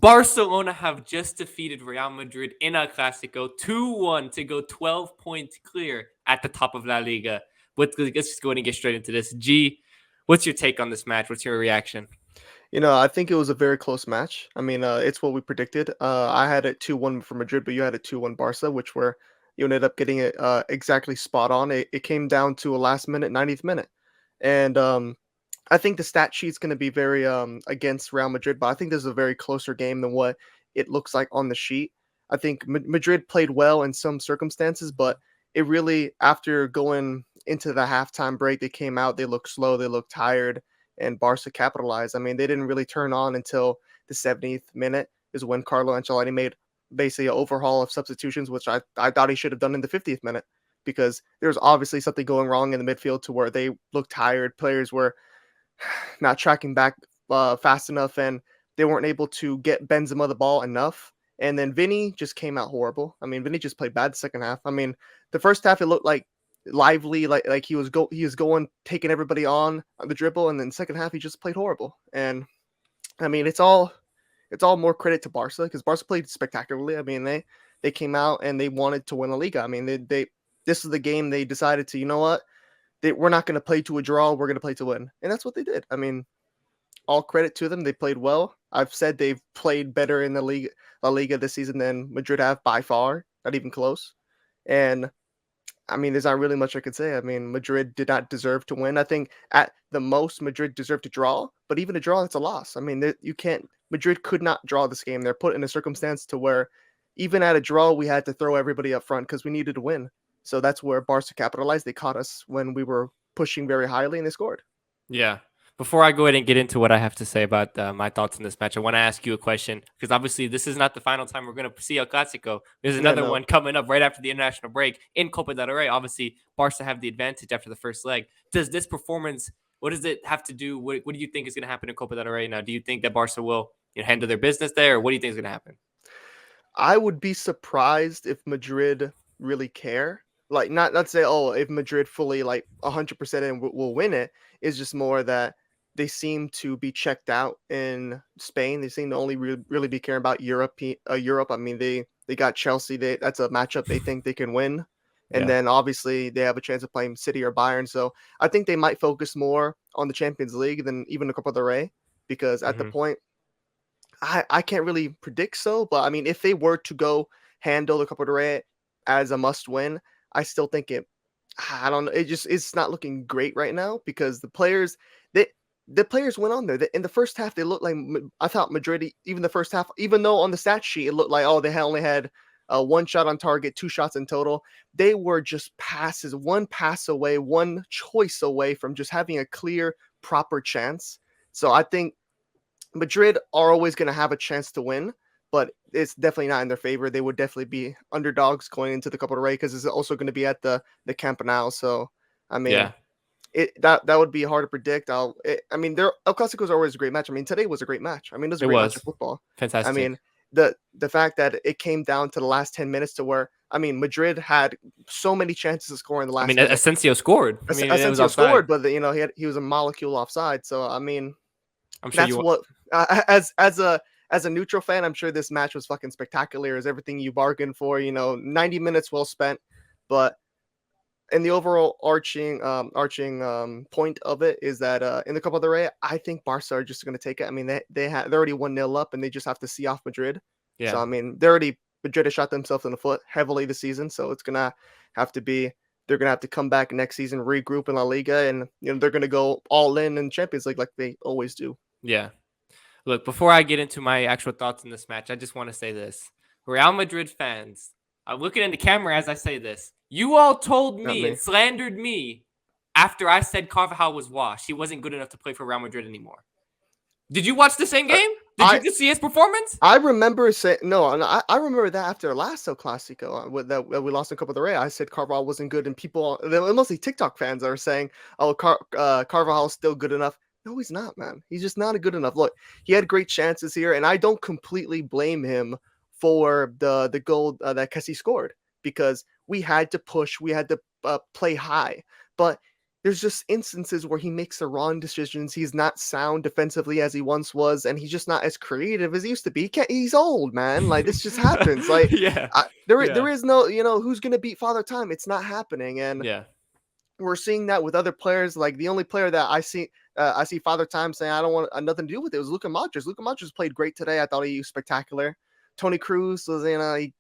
Barcelona have just defeated Real Madrid in El Clasico 2-1 to go 12 points clear at the top of La Liga. Let's just go ahead and get straight into this. G, what's your take on this match? What's your reaction? I think it was a very close match. I mean, it's what we predicted. I had it 2-1 for Madrid, but you had it 2-1 Barca, which were you ended up getting it exactly spot on. It came down to a last minute, 90th minute. And I think the stat sheet's going to be very against Real Madrid, but I think this is a very closer game than what it looks like on the sheet. I think Madrid played well in some circumstances, but it really, after going into the halftime break, they came out, they looked slow, they looked tired, and Barca capitalized. I mean, they didn't really turn on until the 70th minute is when Carlo Ancelotti made basically an overhaul of substitutions, which I thought he should have done in the 50th minute because there was obviously something going wrong in the midfield to where they looked tired. Players were not tracking back fast enough, and they weren't able to get Benzema the ball enough. And then Vinny just came out horrible. I mean, Vinny just played bad the second half. I mean, the first half it looked like lively, like he was going taking everybody on the dribble, and then second half he just played horrible. And I mean, it's all more credit to Barca because Barca played spectacularly. I mean, they came out and they wanted to win the Liga. I mean, they this is the game they decided to. You know what? We're not going to play to a draw. We're going to play to win, and that's what they did. I mean, all credit to them. They played well. I've said they've played better in the league, La Liga this season than Madrid have by far, not even close. And I mean, there's not really much I could say. I mean, Madrid did not deserve to win. I think at the most, Madrid deserved to draw, but even a draw, it's a loss. I mean, you can't. Madrid could not draw this game. They're put in a circumstance to where even at a draw, we had to throw everybody up front because we needed to win. So that's where Barca capitalized. They caught us when we were pushing very highly, and they scored. Yeah. Before I go ahead and get into what I have to say about my thoughts on this match, I want to ask you a question because obviously this is not the final time we're going to see El Clasico. There's Yeah, another no. one coming up right after the international break in Copa del Rey. Obviously, Barca have the advantage after the first leg. Does this performance, what does it have to do? What do you think is going to happen in Copa del Rey now? Do you think that Barca will handle their business there, or what do you think is going to happen? I would be surprised if Madrid really care. Like not say, oh, if Madrid fully like 100% and will win it. It's just more that they seem to be checked out in Spain. They seem to only really be caring about Europe. Europe. I mean, they got Chelsea. That's a matchup they think they can win. And Yeah. then obviously they have a chance of playing City or Bayern. So I think they might focus more on the Champions League than even the Copa del Rey because at the Hmm. point I can't really predict so, but I mean, if they were to go handle the Copa del Rey as a must win, I still think it. I don't know. It's not looking great right now because they the players went on there. In the first half, they looked like I thought Madrid. Even the first half, even though on the stat sheet it looked like they only had one shot on target, two shots in total. They were just passes, one pass away, one choice away from just having a clear, proper chance. So I think Madrid are always going to have a chance to win, but it's definitely not in their favor. They would definitely be underdogs going into the Copa del Rey because it's also going to be at the Camp Nou. So, I mean, Yeah. that would be hard to predict. I mean, El Clasico is always a great match. I mean, today was a great match. I mean, it was a It great match of was football. I fantastic. mean, the fact that it came down to the last 10 minutes to where I mean, Madrid had so many chances to score in the I mean, last minute. Asensio scored. I mean, it was Asensio offside. scored, but he was a molecule offside. So I mean, I'm sure that's you. what as a neutral fan, I'm sure this match was fucking spectacular. Is everything you bargained for? 90 minutes well spent. But in the overall arching point of it is that in the Copa del Rey, I think Barca are just going to take it. I mean, they're already 1-0 up, and they just have to see off Madrid. So Yeah. I mean, Madrid has shot themselves in the foot heavily this season. So it's gonna have to be. They're gonna have to come back next season, regroup in La Liga, and they're gonna go all in Champions League like they always do. Yeah. Look, before I get into my actual thoughts in this match, I just want to say this. Real Madrid fans, I'm looking in the camera as I say this. You all told Not me and me. slandered me after I said Carvajal was washed. He wasn't good enough to play for Real Madrid anymore. Did you watch the same Uh, game? Did you I just see his performance? I remember saying no. I remember that after last El Clasico that we lost in Copa del Rey, I said Carvajal wasn't good, and people, mostly TikTok fans, are saying, "Oh, Carvajal's still good enough." No, he's not, man. He's just not good enough. Look, he had great chances here, and I don't completely blame him for the goal that Kessie scored because we had to push, we had to play high, but there's just instances where he makes the wrong decisions. He's not sound defensively as he once was, and he's just not as creative as he used to be. He's old, man. Like this just happens. Like Yeah. there Yeah. is no, who's gonna beat Father Time. It's not happening, and Yeah. we're seeing that with other players. Like the only player that I see Father Time saying I don't want nothing to do with it was Luka Modric. Luka Modric played great today. I thought he was spectacular. Tony Cruz was, he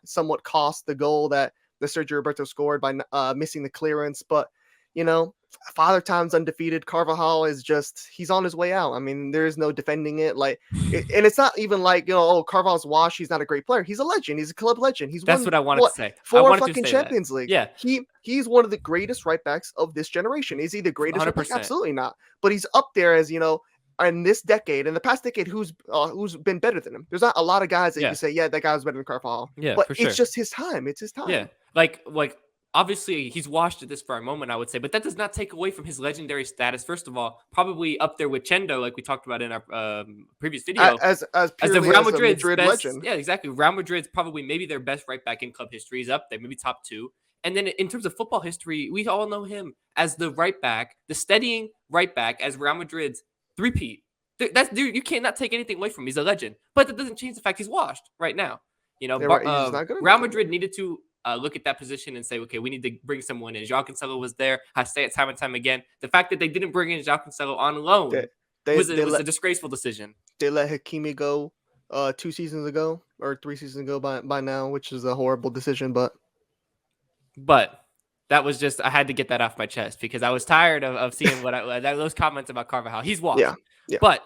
somewhat cost the goal that the Sergio Roberto scored by missing the clearance, but you know. Father Time's undefeated. Carvajal is he's on his way out. I mean, there is no defending it. And it's not even like, oh, Carvalho's washed. He's not a great player. He's a legend. He's a club legend. He's That's won what I wanted to what say. I four wanted to fucking say that. Champions League. Yeah. He's one of the greatest right backs of this generation. Is he the greatest right back? 100%. Absolutely not. But he's up there as in this decade, in the past decade, who's been better than him? There's not a lot of guys that you Yeah. can say, yeah, that guy was better than Carvalho. Yeah, But for it's sure. just his time. It's his time. Yeah. Like obviously he's washed at this for a moment, I would say, but that does not take away from his legendary status. First of all, probably up there with Chendo, like we talked about in our previous video, As as the purely Real as a Madrid's Madrid best. legend. Yeah, exactly. Real Madrid's probably maybe their best right back in club history. He's up there, maybe top two. And then in terms of football history, we all know him as the right back, the steadying right back, as Real Madrid's three-peat. You cannot take anything away from him. He's a legend, but that doesn't change the fact he's washed right now. Yeah, right. He's not good Real enough Madrid needed to look at that position and say, okay, we need to bring someone in. João Cancelo was there. I say it time and time again. The fact that they didn't bring in João Cancelo on loan was a disgraceful decision. They let Hakimi go 2 seasons ago or 3 seasons ago by now, which is a horrible decision. But that was just, I had to get that off my chest because I was tired of seeing those comments about Carvajal. He's washed. Yeah. But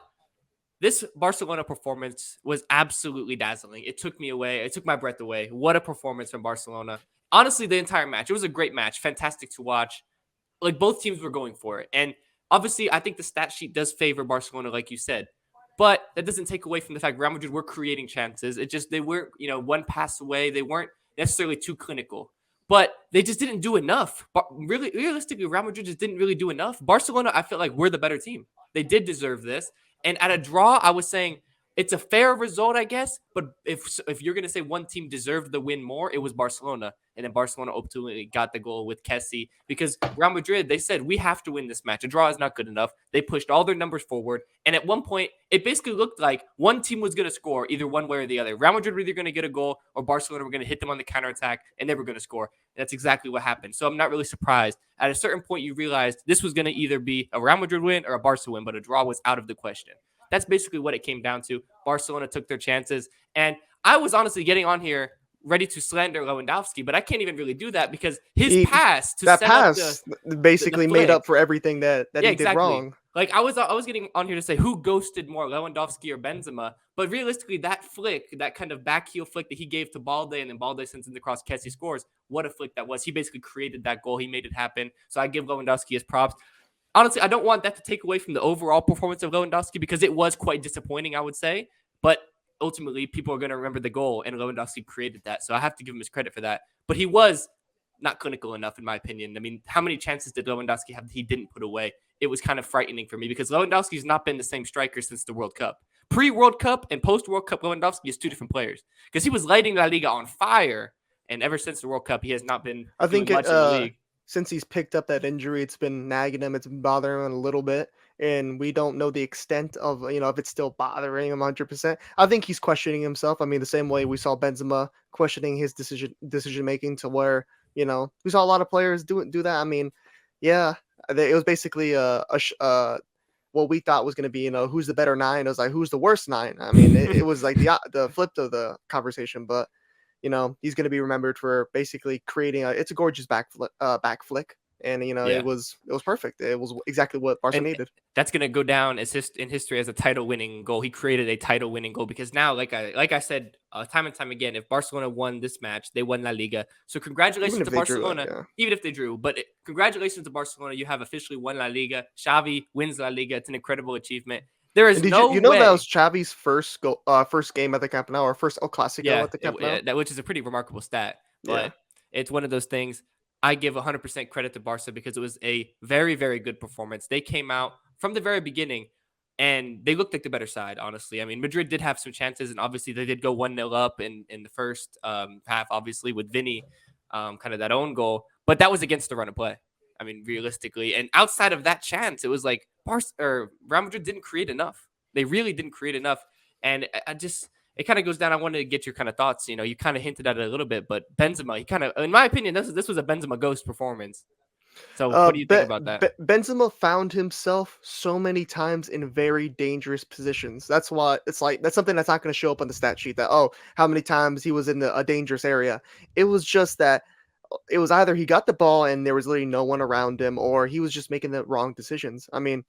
this Barcelona performance was absolutely dazzling. It took me away. It took my breath away. What a performance from Barcelona. Honestly, the entire match. It was a great match. Fantastic to watch. Like both teams were going for it. And obviously, I think the stat sheet does favor Barcelona, like you said. But that doesn't take away from the fact Real Madrid were creating chances. It just, they weren't, one pass away. They weren't necessarily too clinical. But they just didn't do enough. But really, realistically, Real Madrid just didn't really do enough. Barcelona, I feel like we're the better team. They did deserve this. And at a draw, I was saying it's a fair result, I guess. But if you're going to say one team deserved the win more, it was Barcelona. And then Barcelona ultimately got the goal with Kessie because Real Madrid, they said, we have to win this match. A draw is not good enough. They pushed all their numbers forward. And at one point, it basically looked like one team was going to score either one way or the other. Real Madrid were either going to get a goal or Barcelona were going to hit them on the counterattack and they were going to score. That's exactly what happened. So I'm not really surprised. At a certain point, you realized this was going to either be a Real Madrid win or a Barca win, but a draw was out of the question. That's basically what it came down to. Barcelona took their chances. And I was honestly getting on here ready to slander Lewandowski, but I can't even really do that because his pass to set up basically the made up for everything that he did wrong. Like I was getting on here to say who ghosted more, Lewandowski or Benzema, but realistically, that flick, that kind of back heel flick that he gave to Balde, and then Balde sends it across, Kessie scores. What a flick that was! He basically created that goal. He made it happen. So I give Lewandowski his props. Honestly, I don't want that to take away from the overall performance of Lewandowski because it was quite disappointing, I would say. But ultimately, people are going to remember the goal, and Lewandowski created that. So I have to give him his credit for that. But he was not clinical enough, in my opinion. I mean, how many chances did Lewandowski have that he didn't put away? It was kind of frightening for me because Lewandowski's not been the same striker since the World Cup. Pre-World Cup and post-World Cup, Lewandowski is two different players because he was lighting La Liga on fire. And ever since the World Cup, he has not been much in the league. Since he's picked up that injury, it's been nagging him. It's been bothering him a little bit. And we don't know the extent of, if it's still bothering him 100%. I think he's questioning himself. I mean, the same way we saw Benzema questioning his decision-making to where, we saw a lot of players do that. I mean, yeah, it was basically what we thought was going to be, who's the better nine. It was like, who's the worst nine? I mean, it was like the flip of the conversation, but he's going to be remembered for basically creating it's a gorgeous back flick. And, it was perfect. It was exactly what Barca needed. That's going to go down in history as a title-winning goal. He created a title-winning goal because now, like I said time and time again, if Barcelona won this match, they won La Liga. So congratulations to Barcelona, even if they drew. But congratulations to Barcelona. You have officially won La Liga. Xavi wins La Liga. It's an incredible achievement. There is no way. That was Xavi's first game at the Camp Nou, or first El Clasico at the Camp Nou? Which is a pretty remarkable stat. But it's one of those things. I give 100% credit to Barca because it was a very, very good performance. They came out from the very beginning and they looked like the better side, honestly. I mean, Madrid did have some chances, and obviously they did go 1-0 up in the first half, obviously, with Vinny, kind of that own goal. But that was against the run of play. I mean, realistically, and outside of that chance, it was like Real Madrid didn't create enough. They really didn't create enough, and I just it kind of goes down. I wanted to get your kind of thoughts. You know, you kind of hinted at it a little bit, but Benzema, he kind of, in my opinion, this was a Benzema ghost performance. So, what do you think about that? Benzema found himself so many times in very dangerous positions. That's why it's like that's something that's not going to show up on the stat sheet. That how many times he was in a dangerous area. It was just that it was either he got the ball and there was literally no one around him, or he was just making the wrong decisions. I mean,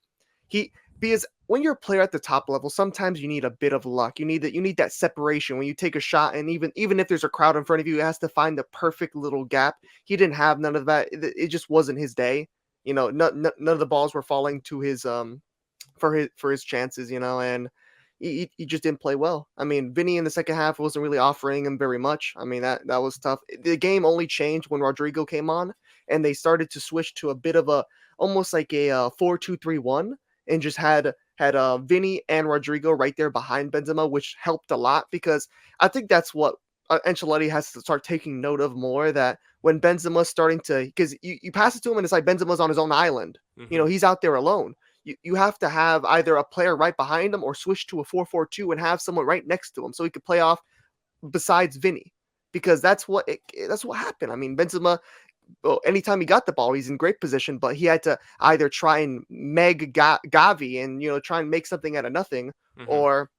he because when you're a player at the top level, sometimes you need a bit of luck. You need that separation when you take a shot, and even if there's a crowd in front of you, he has to find the perfect little gap. He didn't have none of that. It just wasn't his day. None of the balls were falling to his for his chances, and he just didn't play well. I mean, Vinny in the second half wasn't really offering him very much. I mean, that was tough. The game only changed when Rodrigo came on, and they started to switch to a bit of a almost like a 4-2-3-1, and just had Vinny and Rodrigo right there behind Benzema, which helped a lot because I think that's what Ancelotti has to start taking note of more. That when Benzema's starting to, because you pass it to him and it's like Benzema's on his own island. Mm-hmm. He's out there alone. You have to have either a player right behind him or switch to a 4-4-2 and have someone right next to him so he could play off besides Vinny, because that's what happened. I mean, Benzema, well, anytime he got the ball, he's in great position, but he had to either try and Gavi and try and make something out of nothing, Mm-hmm. or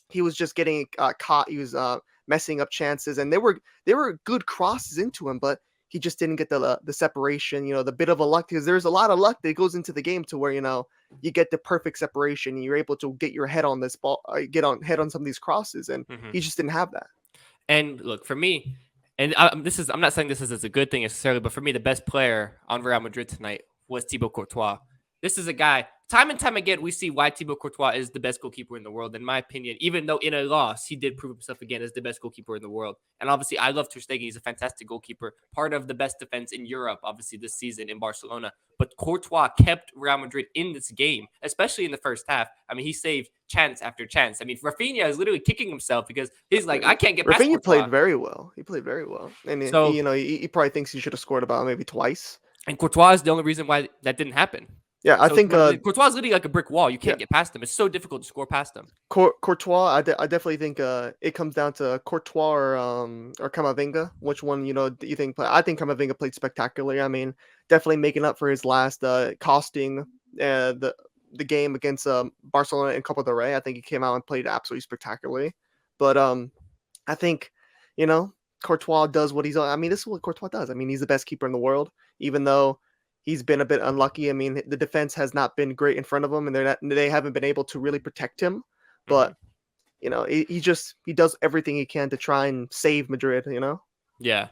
he was just getting caught. He was messing up chances, and there were good crosses into him, but he just didn't get the separation. The bit of a luck, because there's a lot of luck that goes into the game to where you get the perfect separation. And you're able to get your head on this ball, get on head on some of these crosses, and Mm-hmm. he just didn't have that. And look, for me, and I'm not saying this is a good thing necessarily, but for me, the best player on Real Madrid tonight was Thibaut Courtois. This is a guy, time and time again, we see why Thibaut Courtois is the best goalkeeper in the world, in my opinion. Even though in a loss, he did prove himself again as the best goalkeeper in the world. And obviously, I love Ter Stegen. He's a fantastic goalkeeper, part of the best defense in Europe, obviously, this season in Barcelona. But Courtois kept Real Madrid in this game, especially in the first half. I mean, he saved chance after chance. I mean, Rafinha is literally kicking himself because he's like, I can't get past Rafinha Courtois. played very well. He played very well, and So, he probably thinks he should have scored about maybe twice. and Courtois is the only reason why that didn't happen. Yeah, I So think Courtois is literally like a brick wall. You yeah, can't get past him. It's so difficult to score past him. Courtois. I definitely think it comes down to Courtois or Camavinga. Which one do you think? I think Camavinga played spectacularly. I mean, definitely making up for his last costing the game against Barcelona in Copa del Rey. I think he came out and played absolutely spectacularly. But I think Courtois does what he's on. I mean, this is what Courtois does. I mean, he's the best keeper in the world, even though he's been a bit unlucky. I mean, the defense has not been great in front of him, and they haven't been able to really protect him. Mm-hmm. But he does everything he can to try and save Madrid. Yeah,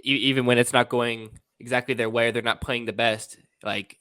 even when it's not going exactly their way, they're not playing the best. Like,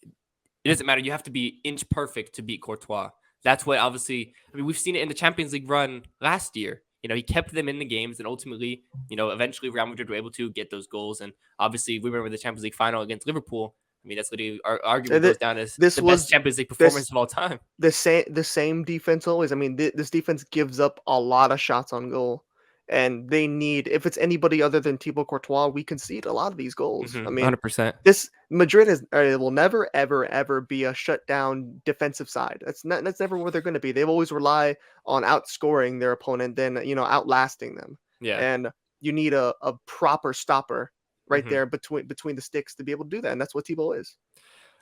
it doesn't matter. You have to be inch perfect to beat Courtois. That's what obviously. I mean, we've seen it in the Champions League run last year. He kept them in the games, and ultimately, eventually Real Madrid were able to get those goals. And obviously, we remember the Champions League final against Liverpool. I mean, that's literally arguably goes down as This the was best Champions League this performance of all time. the same defense always. I mean, this defense gives up a lot of shots on goal, and they need, if it's anybody other than Thibaut Courtois, we concede a lot of these goals. I mean, 100%. this Madrid will never ever be a shutdown defensive side. That's never where they're going to be. They've always rely on outscoring their opponent than outlasting them. Yeah. And you need a proper stopper right Mhm. there between the sticks to be able to do that, and that's what Thibaut is.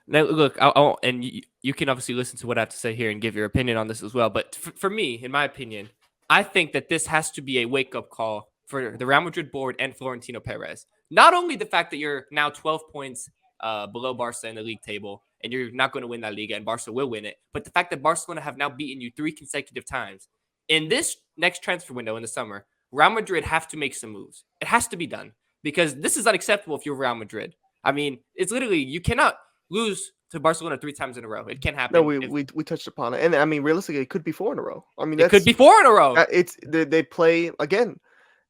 Now, look, and you can obviously listen to what I have to say here and give your opinion on this as well. But for me, in my opinion, I think that this has to be a wake up call for the Real Madrid board and Florentino Perez. Not only the fact that you're now 12 points below Barca in the league table and you're not going to win that Liga and Barca will win it, but the fact that Barcelona have now beaten you 3 consecutive times. In this next transfer window in the summer, Real Madrid have to make some moves. It has to be done because this is unacceptable if you're Real Madrid. I mean, it's literally, you cannot lose to Barcelona 3 times in a row. It can't happen. No, we touched upon it, and I mean, realistically, it could be 4 in a row. I mean, It could be 4 in a row. it's they play again,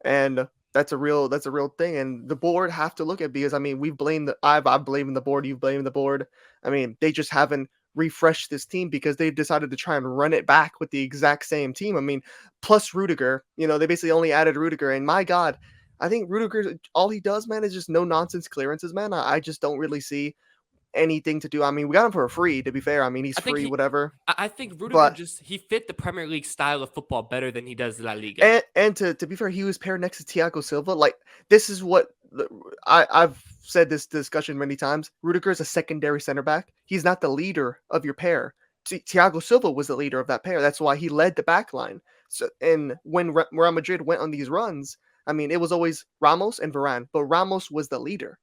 and that's a real thing. And the board have to look at, because I mean, we've blamed I've blamed the board, you've blamed the board. I mean, they just haven't refreshed this team because they decided to try and run it back with the exact same team. I mean, plus Rudiger, they basically only added Rudiger, and my God, I think Rudiger, all he does, man, is just no nonsense clearances, man. I just don't really see anything to do. I mean, we got him for free, to be fair. I mean, he's I think free, he whatever. I think Rudiger But just he fit the Premier League style of football better than he does La Liga. and to be fair, he was paired next to Thiago Silva. Like this is what I've said this discussion many times. Rudiger is a secondary center back. He's not the leader of your pair. Thiago Silva was the leader of that pair. That's why he led the back line. So and when Real Madrid went on these runs, I mean, it was always Ramos and Varane, but Ramos was the leader.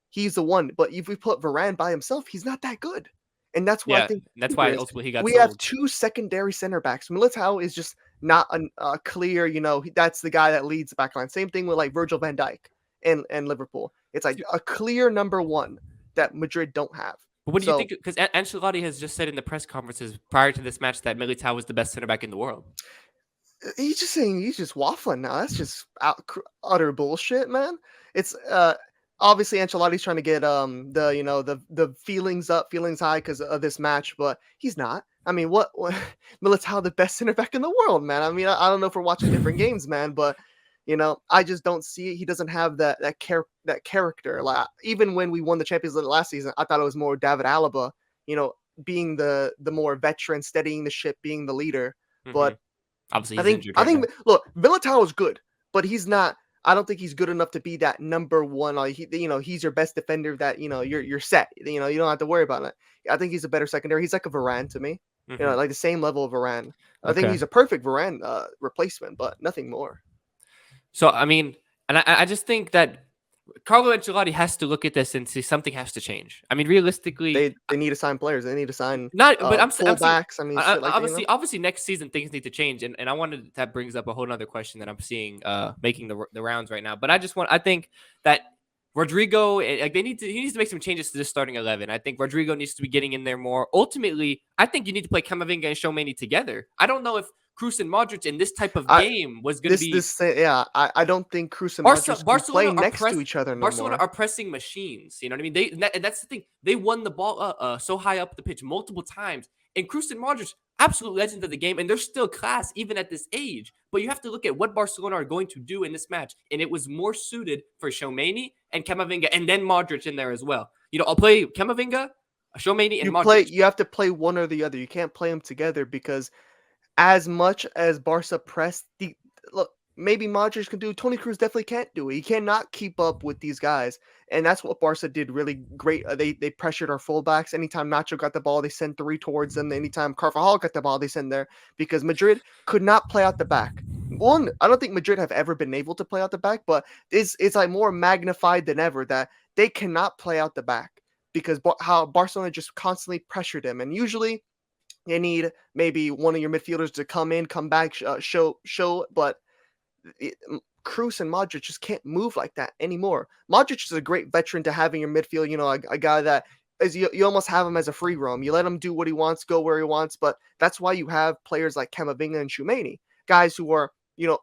He's the one. But if we put Varane by himself, he's not that good. And that's why I Yeah, think that's Rudiger why is. ultimately he got We have sold. two secondary center backs. Militao is just not a clear, that's the guy that leads the back line. Same thing with like Virgil van Dijk and Liverpool. It's like a clear number one that Madrid don't have. But what do you So think? Because Ancelotti has just said in the press conferences prior to this match that Militao was the best center back in the world. he's just saying he's just waffling now. That's just utter bullshit, man. It's obviously Ancelotti's trying to get the feelings up, feelings high because of this match, but he's not. I mean, what Militao the best center back in the world, man. I mean, I don't know if we're watching different games, man, but I just don't see it. He doesn't have that character. Like even when we won the Champions League last season, I thought it was more David Alaba, being the more veteran, steadying the ship, being the leader. Hmm. But Obviously, I he's think injured I right now. think look, Militao is good, but he's not. I don't think he's good enough to be that number one. Like he's your best defender. That you're set. You don't have to worry about it. I think he's a better secondary. He's like a Varane to me. Hmm. Like the same level of Varane. I think Okay. he's a perfect Varane replacement, but nothing more. So I mean, and I just think that Carlo Ancelotti has to look at this and see something has to change. I mean, realistically, They need to sign players. They need to sign not. But I'm saying fullbacks. I mean, shit like that. obviously next season things need to change, and I wanted that brings up a whole other question that I'm seeing making the rounds right now. But I think that Rodrigo, like he needs to make some changes to this starting 11. I think Rodrigo needs to be getting in there more. Ultimately, I think you need to play Camavinga and Tchouaméni together. I don't know if Kroos and Modric in this type of I game was going to be yeah. I don't think Kroos and Modric can play next to each other no Barcelona more. are pressing machines. You know what I mean? And that's the thing. They won the ball so high up the pitch multiple times. And Kroos and Modric, absolute legends of the game, and they're still class even at this age. But you have to look at what Barcelona are going to do in this match, and it was more suited for Tchouaméni and Camavinga, and then Modric in there as well. I'll play Camavinga, Tchouaméni, and Modric. You have to play one or the other. You can't play them together because as much as Barca press, look, maybe Modric can do. Toni Kroos definitely can't do it. He cannot keep up with these guys, and that's what Barca did really great. They pressured our fullbacks. Anytime Nacho got the ball, they sent three towards them. Anytime Carvajal got the ball, they send there because Madrid could not play out the back. One, I don't think Madrid have ever been able to play out the back, but it's like more magnified than ever that they cannot play out the back because how Barcelona just constantly pressured them, and usually you need maybe one of your midfielders to come in, come back, show. But Kroos and Modric just can't move like that anymore. Modric is a great veteran to have in your midfield. A guy that is you almost have him as a free roam. You let him do what he wants, go where he wants. But that's why you have players like Camavinga and Tchouaméni, guys who are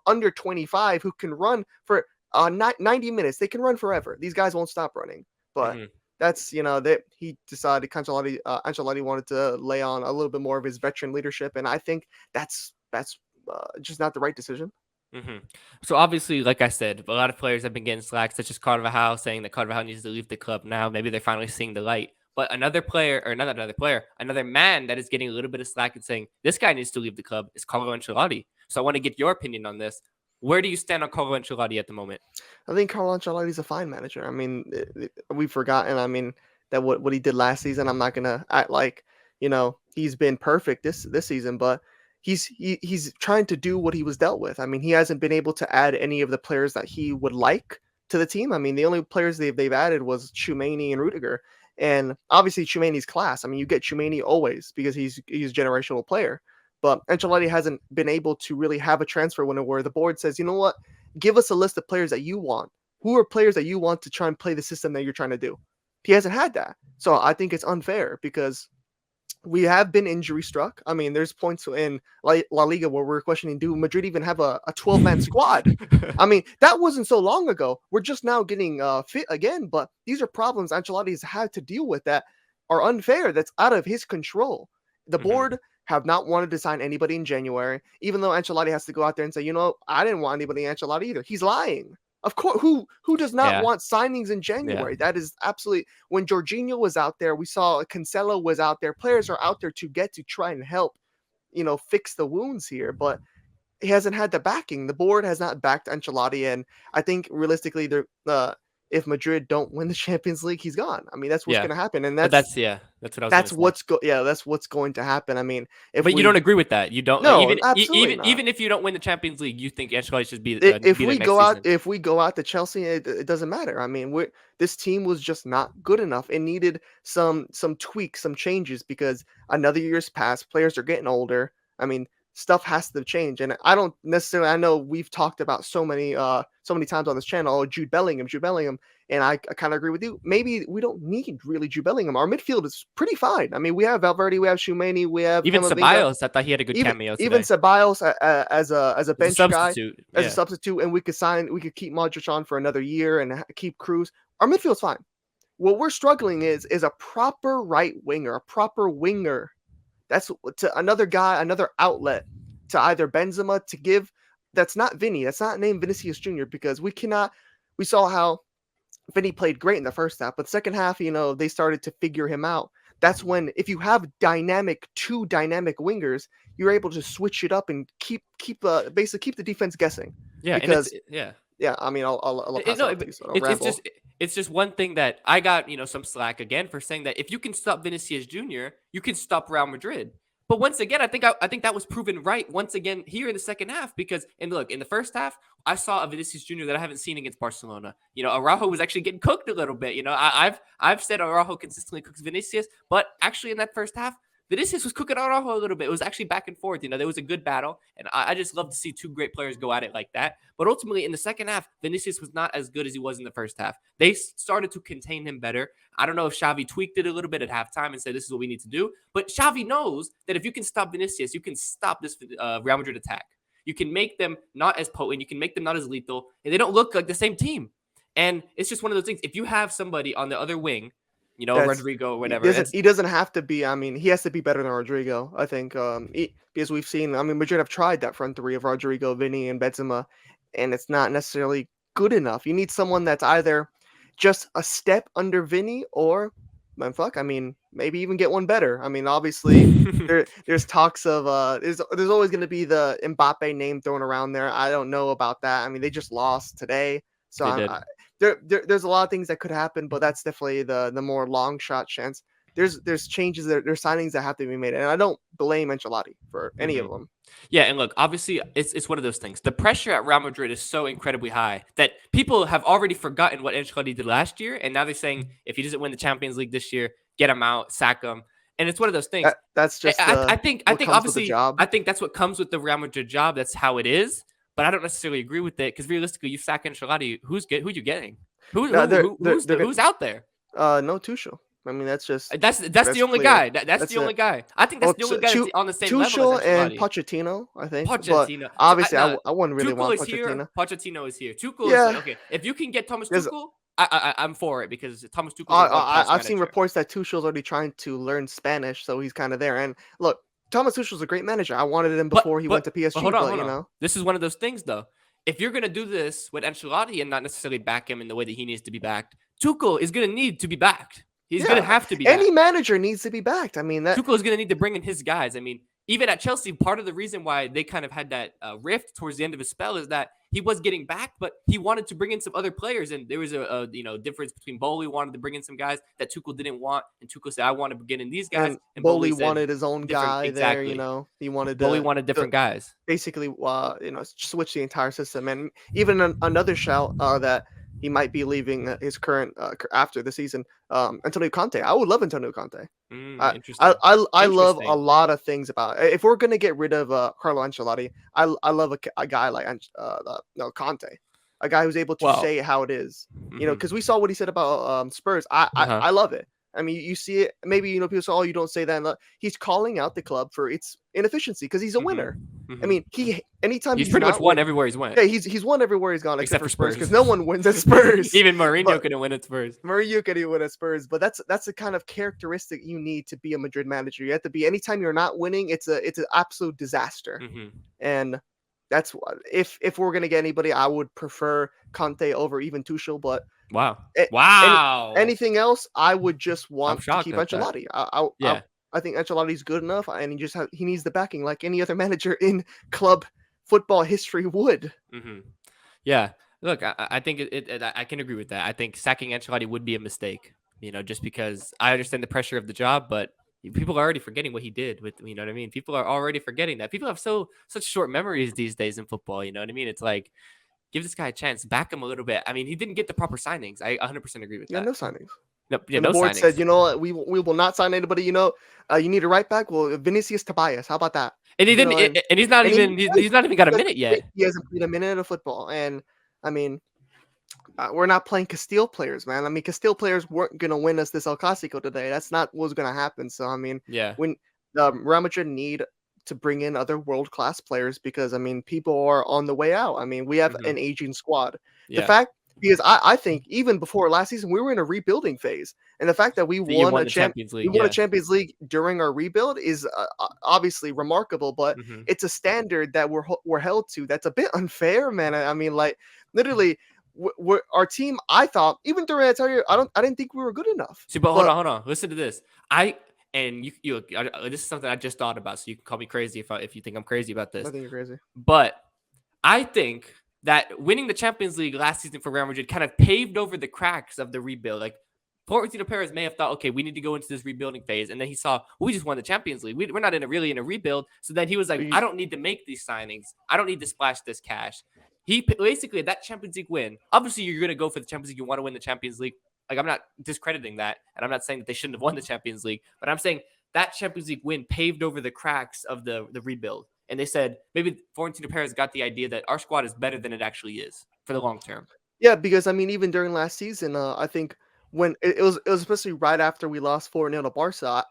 under 25 who can run for 90 minutes. They can run forever. These guys won't stop running. But that's that he decided Ancelotti wanted to lay on a little bit more of his veteran leadership, and I think that's just not the right decision. Mm-hmm. So obviously, like I said, a lot of players have been getting slack, such as Carvajal, saying that Carvajal needs to leave the club now. Maybe they're finally seeing the light. But another player, or not another player, another man that is getting a little bit of slack and saying this guy needs to leave the club is Carlo Ancelotti. So I want to get your opinion on this. Where do you stand on Carlo Ancelotti at the moment? I think Carlo Ancelotti is a fine manager. I mean, we've forgotten. I mean, that what he did last season. I'm not gonna act like he's been perfect this season, but he's trying to do what he was dealt with. I mean, he hasn't been able to add any of the players that he would like to the team. I mean, the only players they've added was Tchouaméni and Rudiger, and obviously Tchouaméni's class. I mean, you get Tchouaméni always because he's a generational player. But Ancelotti hasn't been able to really have a transfer window where the board says, you know what, give us a list of players that you want. Who are players that you want to try and play the system that you're trying to do? He hasn't had that. So I think it's unfair because we have been injury struck. I mean, there's points in La Liga where we're questioning, do Madrid even have a 12-man squad? I mean, that wasn't so long ago. We're just now getting fit again, but these are problems Ancelotti's had to deal with that are unfair. That's out of his control. The board have not wanted to sign anybody in January, even though Ancelotti has to go out there and say, I didn't want anybody in Ancelotti either. He's lying. Of course, who does not Yeah, want signings in yeah, January? That is absolutely when Jorginho was out there, we saw Cancelo was out there. Players are out there to try and help, fix the wounds here, but he hasn't had the backing. The board has not backed Ancelotti, and I think realistically, if Madrid don't win the Champions League, he's gone. I mean, that's what's yeah. going to happen, and But that's yeah, that's what I was gonna that's say. that's what's going to happen. I mean, if But you don't we agree with that. You don't no, absolutely not. even if you don't win the Champions League, you think Ancelotti should If be there we next go out season. if we go out to Chelsea, it doesn't matter. I mean, this team was just not good enough. It needed some tweaks, some changes because another year's passed. Players are getting older. I mean, stuff has to change. And I don't necessarily. I know we've talked about so many times on this channel. Oh, Jude Bellingham, and I kind of agree with you. Maybe we don't need really Jude Bellingham. Our midfield is pretty fine. I mean, we have Valverde, we have Shumeni, we have Even Camavinga, Ceballos, I thought he had a good cameo even today Ceballos as a as a bench guy, substitute. as a Yeah. substitute, and we could keep Modric on for another year and keep Cruz. Our midfield's fine. What we're struggling is a proper right winger, a proper winger. That's to another guy, another outlet to either Benzema to give. That's not Vinny. That's not named Vinicius Jr. because we cannot. We saw how Vinny played great in the first half, but second half, they started to figure him out. That's when if you have two dynamic wingers, you're able to switch it up and basically keep the defense guessing. Yeah, and it's Because yeah. yeah, I mean, I'll pass it No, off to but you, so I don't ramble. it's just one thing that I got, some slack again for saying that if you can stop Vinicius Jr., you can stop Real Madrid. But once again, I think that was proven right once again here in the second half because and look, in the first half, I saw a Vinicius Jr. that I haven't seen against Barcelona. Araujo was actually getting cooked a little bit. I've said Araujo consistently cooks Vinicius, but actually in that first half, Vinicius was cooking Araujo a little bit. It was actually back and forth. There was a good battle, and I just love to see two great players go at it like that. But ultimately, in the second half, Vinicius was not as good as he was in the first half. They started to contain him better. I don't know if Xavi tweaked it a little bit at halftime and said, this is what we need to do. But Xavi knows that if you can stop Vinicius, you can stop this Real Madrid attack. You can make them not as potent. You can make them not as lethal. And they don't look like the same team. And it's just one of those things. If you have somebody on the other wing, That's Rodrigo or he whatever, doesn't he doesn't have to be. I mean, he has to be better than Rodrigo. I think because we've seen. I mean, Madrid have tried that front three of Rodrigo, Vinny, and Benzema, and it's not necessarily good enough. You need someone that's either just a step under Vinny or, man, fuck. I mean, maybe even get one better. I mean, obviously there's talks of there's always going to be the Mbappe name thrown around there. I don't know about that. I mean, they just lost today, so they did. there's a lot of things that could happen, but that's definitely the more long shot chance. There's changes there's signings that have to be made, and I don't blame Ancelotti for any of Mhm. them. Yeah, and look, obviously, it's one of those things. The pressure at Real Madrid is so incredibly high that people have already forgotten what Ancelotti did last year, and now they're saying if he doesn't win the Champions League this year, get him out, sack him. And it's one of those things. That's just I what think comes with the obviously, job. I think that's what comes with the Real Madrid job. That's how it is. But I don't necessarily agree with it because realistically, you sack Ancelotti, who you getting? No, they're Who's out there? no Tuchel. I mean, That's the that's only clear. guy. That's That's the it. only guy. I think that's Well, the only guy that's on the same level as Tuchel and Ancelotti. Pochettino, I think, but Pochettino. obviously, No, I wouldn't really Tuchel want is here. Pochettino. Pochettino is here. Tuchel is like, Yeah, okay, if you can get Thomas because Tuchel, I'm for it because Thomas Tuchel is a world class I've seen manager. reports that Tuchel's already trying to learn Spanish, so he's kind of there. And look, Thomas Tuchel's a great manager. I wanted him But before he went but to but PSG, hold on, but hold on. This is one of those things though. If you're gonna do this with Ancelotti and not necessarily back him in the way that he needs to be backed, Tuchel is gonna need to be backed. He's gonna yeah, have to be any backed. manager needs to be backed. I mean that. Tuchel is going to need to bring in his guys. I mean, even at Chelsea, part of the reason why they kind of had that rift towards the end of his spell is that he was getting back, but he wanted to bring in some other players, and there was a difference between Bowley wanted to bring in some guys that Tuchel didn't want, and Tuchel said, "I want to get in these guys," And and Bowley Bowley said, wanted his own "Different, guy there. exactly." He wanted Bowley wanted to different guys. basically switch the entire system. And even another shout that he might be leaving his current after the season. Antonio Conte. I would love Antonio Conte. Interesting. I love a Interesting. lot of things about it. If we're gonna get rid of Carlo Ancelotti, I love a guy like no Conte, a guy who's able to Well, say it how it is. mhm. Because we saw what he said about Spurs. Uh-huh. I love it. I mean, you see it. Maybe people say, "Oh, you don't say that." He's calling out the club for its inefficiency because he's a Mhm. winner. I Mhm. mean, anytime He's he's pretty much not won win, everywhere he's went, yeah, he's won everywhere he's gone except except for for Spurs Spurs. because no one wins at Spurs. Even Mourinho But couldn't win at Spurs. Mourinho can even win at Spurs, but that's the kind of characteristic you need to be a Madrid manager. You have to be anytime you're not winning, it's an absolute disaster. Mhm. And That's what if we're gonna get anybody, I would prefer Conte over even Tuchel, but Wow. a any Wow. anything else, I would just I'm want to shocked keep at that. Ancelotti. Yeah. I think Ancelotti's good enough, and he needs the backing like any other manager in club football history would. Mhm. Yeah. Look, I think I can agree with that. I think sacking Ancelotti would be a mistake, just because I understand the pressure of the job, but people are already forgetting what he did with, you know what I mean? People are already forgetting that. People have such short memories these days in football, you know what I mean? It's like, give this guy a chance, back him a little bit. I mean, he didn't get the proper signings. I 100% agree with Yeah, that. no signings. No, yeah, And the no board signings. said, "You know what? We will not sign anybody. You need a right back. Well, Vinicius Tobias. How about that? And he You didn't, know, and he's not and he even, he's not even got a minute yet. he hasn't played a minute of football. And I mean, we're not playing Castile players, man. I mean, Castile players weren't gonna win us this El Clasico today. That's not what was gonna happen. So I mean, Yeah. when Real Madrid need to bring in other world class players because I mean, people are on the way out. I mean, we have Hmm. an aging squad. The Yeah. fact because I think even before last season we were in a rebuilding phase, and the fact that So you won the Champions we League. won a Yeah. Champions League during our rebuild is obviously remarkable, but Hmm. it's a standard that we're held to. That's a bit unfair, man. I mean, like literally our team, I thought even during that time, I didn't think we were good enough. See, but hold But on, hold on. Listen to this. I and this is something I just thought about. So you can call me crazy if you think I'm crazy about I this. think you're crazy. But I think that winning the Champions League last season for Real Madrid kind of paved over the cracks of the rebuild. Like Florentino Perez may have thought, okay, we need to go into this rebuilding phase, and then he saw, well, we just won the Champions League. We're not really in a rebuild. So then he was like, I don't need to make these signings. I don't need to splash this cash. He basically that Champions League win. Obviously, you're going to go for the Champions League. You want to win the Champions League. Like I'm not discrediting that, and I'm not saying that they shouldn't have won the Champions League, but I'm saying that Champions League win paved over the cracks of the rebuild. And they said maybe Florentino Perez got the idea that our squad is better than it actually is for the long term. Yeah, because I mean, even during last season, I think when it was especially right after we lost 4-0 to Barca.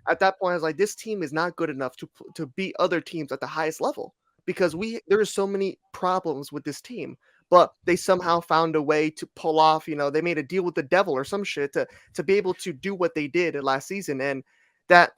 At that point I was like, this team is not good enough to beat other teams at the highest level because we there are so many problems with this team. But they somehow found a way to pull off. They made a deal with the devil or some shit to be able to do what they did last season, and that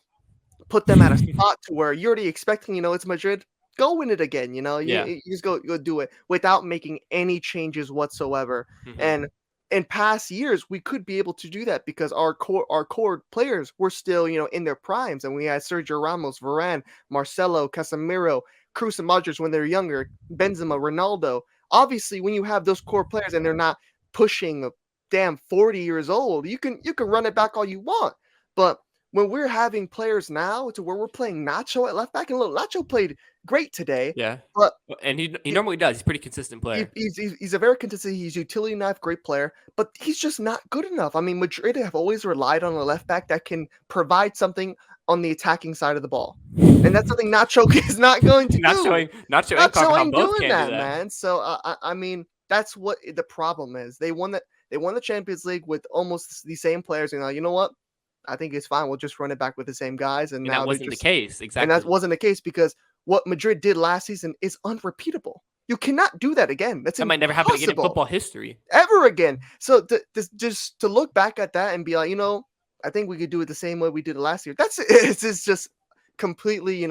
put them at a spot to where you're already expecting, it's Madrid. Go win it again. Yeah. You just go do it without making any changes whatsoever. Hmm. And in past years, we could be able to do that because our core players were still, in their primes, and we had Sergio Ramos, Varane, Marcelo, Casemiro, Cruz, and Modric when they're younger, Benzema, Ronaldo. Obviously, when you have those core players and they're not pushing damn 40 years old, you can run it back all you want, but when we're having players now to where we're playing Nacho at left back, and look, Nacho played great today, Yeah. but And he he, normally does. He's a pretty consistent player. he's a very consistent, he's utility knife, great player, but he's just not good enough. I mean, Madrid have always relied on a left back that can provide something on the attacking side of the ball, and that's something Nacho is not going to do. Nacho and Nacho Carvajal ain't both doing can't do that, that. man. So I mean, that's what the problem is. They won the Champions League with almost the same players, and you know what? I think it's fine. We'll just run it back with the same guys, and And that now they're wasn't the just case. and that Exactly. wasn't the case because what Madrid did last season is unrepeatable. You cannot do that again. That's That might never happen again in impossible football history. ever again. So just to look back at that and be like, I think we could do it the same way we did it last year. That's it's just completely,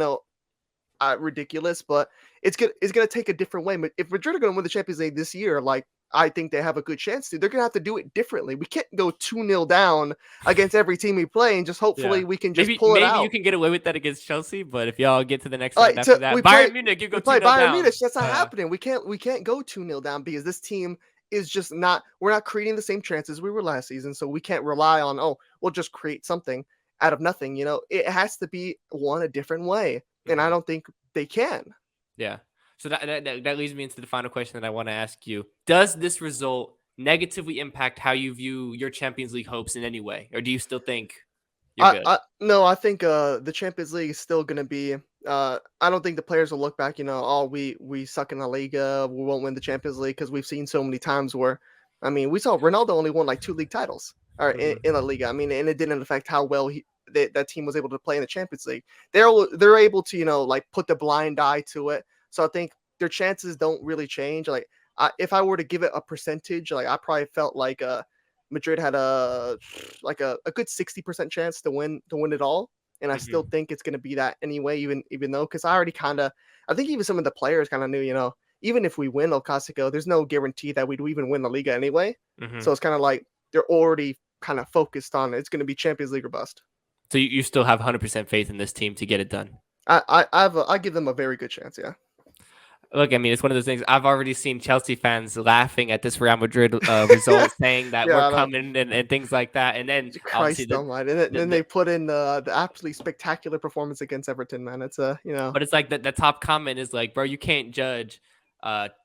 ridiculous, but it's gonna take a different way. If Madrid are gonna win the Champions League this year, like I think they have a good chance to, they're gonna have to do it differently. We can't go 2-0 down against every team we play and just Yeah. hopefully we can just pull it Maybe you out. can get away with that against Chelsea, but if y'all get to the next round Like after that, Bayern Munich, you go we 2 play nil Bayern down. Munich. That's not happening. We can't go 2-0 down because this team is just not. We're not creating the same chances we were last season, so we can't rely on we'll just create something out of nothing. It has to be won a different way, and I Mhm. don't think they can. Yeah. So that leads me into the final question that I want to ask you. Does this result negatively impact how you view your Champions League hopes in any way? Or do you still think you're good? No, I think the Champions League is still gonna be. I don't think the players will look back. Oh, we suck in La Liga. We won't win the Champions League because we've seen so many times where, I mean, we saw Ronaldo only won like 2 league titles or Mhm. in La Liga. I mean, and it didn't affect how well that team was able to play in the Champions League. They're able to like put the blind eye to it. So I think their chances don't really change. Like if I were to give it a percentage, like I probably felt like Madrid had a good 60% chance to win it all. And I still Mhm. think it's going to be that anyway, even though, because I already kind of I think even some of the players kind of knew, even if we win El Clasico, there's no guarantee that we'd even win the Liga anyway. Hmm. So it's kind of like they're already kind of focused on it's going to be Champions League or bust. So you still have 100% faith in this team to get it done. I give them a very good chance. Yeah. Look, I mean, it's one of those things. I've already seen Chelsea fans laughing at this Real Madrid result, saying that we're Yeah. I don't, coming and things like that. And then obviously Christ Almighty! And then they put in the absolutely spectacular performance against Everton. Man, it's but it's like the top comment is like, bro, you can't judge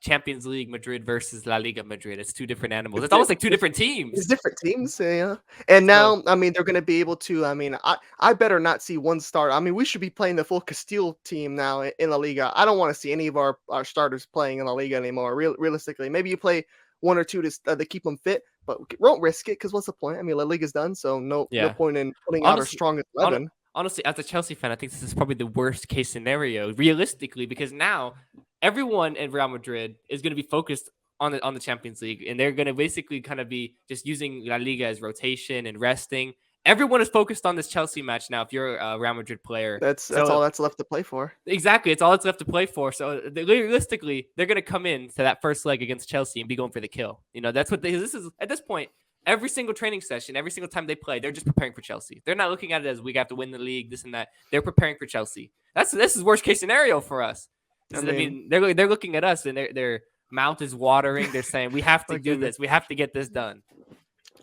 Champions League Madrid versus La Liga Madrid. It's two different animals. It's almost like two it's different It's teams. different teams, yeah. And So now, I mean, they're gonna be able to. I mean, I better not see one star. I mean, we should be playing the full Castile team now in La Liga. I don't want to see any of our starters playing in La Liga anymore. Realistically, maybe you play one or two to keep them fit, but we won't risk it because what's the point? I mean, La Liga's done, so no yeah, point in putting out our honestly, strongest hon- 11. honestly, as a Chelsea fan, I think this is probably the worst case scenario realistically because now everyone in Real Madrid is going to be focused on the Champions League, and they're going to basically kind of be just using La Liga as rotation and resting. Everyone is focused on this Chelsea match now. If you're a Real Madrid player, That's so all that's left to play for. exactly, it's all that's left to play for. So realistically, they're going to come in to that first leg against Chelsea and be going for the kill. That's what this is at this point. Every single training session, every single time they play, they're just preparing for Chelsea. They're not looking at it as we have to win the league, this and that. They're preparing for Chelsea. This is worst case scenario for us. I I mean, mean, they're looking at us and their mouth is watering. They're saying we have to my do goodness, this. We have to get this done.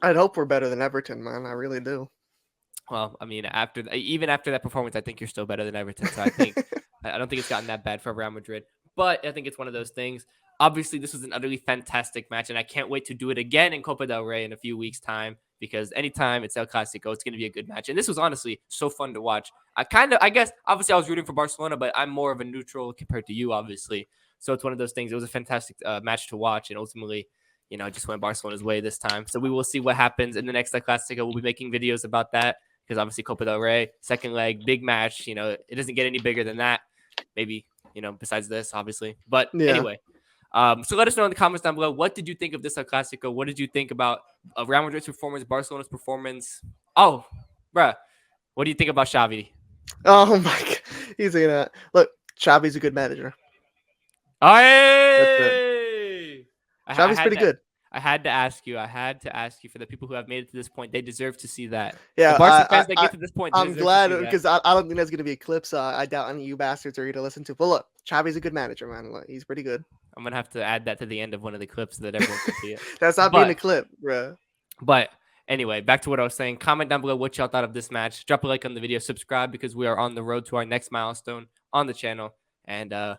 I'd hope we're better than Everton, man. I really do. Well, I mean, even after that performance, I think you're still better than Everton. So I don't think it's gotten that bad for Real Madrid. But I think it's one of those things. Obviously, this was an utterly fantastic match, and I can't wait to do it again in Copa del Rey in a few weeks' time because anytime it's El Clasico, it's going to be a good match. And this was honestly so fun to watch. I guess, obviously, I was rooting for Barcelona, but I'm more of a neutral compared to you, obviously. So it's one of those things. It was a fantastic match to watch, and ultimately, just went Barcelona's way this time. So we will see what happens in the next El Clasico. We'll be making videos about that because obviously Copa del Rey, second leg, big match. It doesn't get any bigger than that. Maybe, besides this, obviously. But Yeah. anyway, so let us know in the comments down below. What did you think of this El Clasico? What did you think about Real Madrid's performance, Barcelona's performance? Oh, bruh, what do you think about Xavi? Oh my god, he's gonna look. Xavi's a good manager. That's it. Hey, I Xavi's had pretty to, good. I had to ask you. I had to ask you for the people who have made it to this point. They deserve to see that. The Yeah, Barca fans that get to this point I'm deserve to glad see that. because I don't think that's gonna be a clip. So I doubt any of you bastards are gonna listen to. But look, Xavi's a good manager, man. Look, he's pretty good. I'm gonna have to add that to the end of one of the clips so that everyone can see it. That's not being a clip, bro. But anyway, back to what I was saying. Comment down below what y'all thought of this match. Drop a like on the video. Subscribe because we are on the road to our next milestone on the channel. And I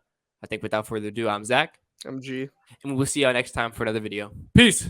think without further ado, I'm Zach. I'm G. And we'll see y'all next time for another video. Peace.